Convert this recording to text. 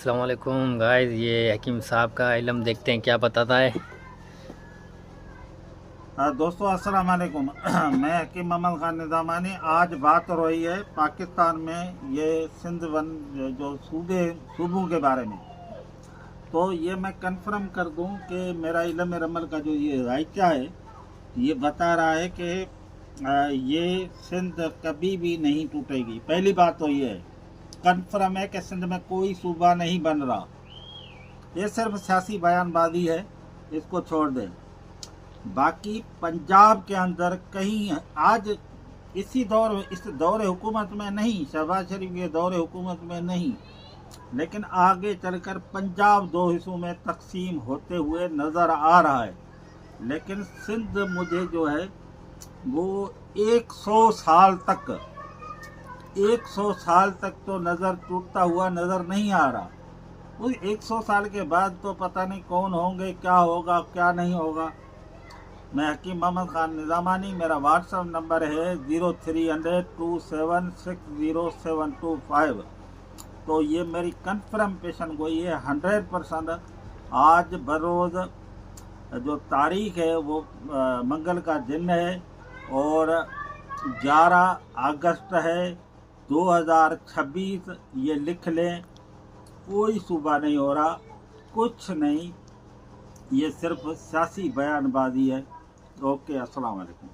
السلام علیکم گائز، یہ حکیم صاحب کا علم دیکھتے ہیں کیا بتاتا ہے۔ دوستو السلام علیکم۔ میں حکیم محمد خان نظامانی۔ آج بات ہو رہی ہے پاکستان میں یہ سندھ جو صوبوں کے بارے میں۔ تو یہ میں کنفرم کر دوں کہ میرا علم رمل کا جو یہ رائچہ ہے یہ بتا رہا ہے کہ یہ سندھ کبھی بھی نہیں ٹوٹے گی۔ پہلی بات تو یہ ہے، کنفرم ہے کہ سندھ میں کوئی صوبہ نہیں بن رہا۔ یہ صرف سیاسی بیان بازی ہے، اس کو چھوڑ دیں۔ باقی پنجاب کے اندر کہیں آج اس دور حکومت میں نہیں، شہباز شریف کے دور حکومت میں نہیں، لیکن آگے چل کر پنجاب دو حصوں میں تقسیم ہوتے ہوئے نظر آ رہا ہے۔ لیکن سندھ مجھے جو ہے وہ 100 سال تک تو ٹوٹتا ہوا نظر نہیں آ رہا۔ وہ 100 سال کے بعد تو پتہ نہیں کون ہوں گے، کیا ہوگا کیا نہیں ہوگا۔ میں حکیم محمد خان نظامانی، میرا واٹس ایپ نمبر ہے 0300276075۔ تو یہ میری کنفرم پیشن گوئی ہے 100%۔ آج بروز جو تاریخ ہے وہ منگل کا دن ہے اور 11 اگست ہے 2026۔ یہ لکھ لیں، کوئی صوبہ نہیں ہو رہا، کچھ نہیں، یہ صرف سیاسی بیان بازی ہے۔ اوکے، السلام علیکم۔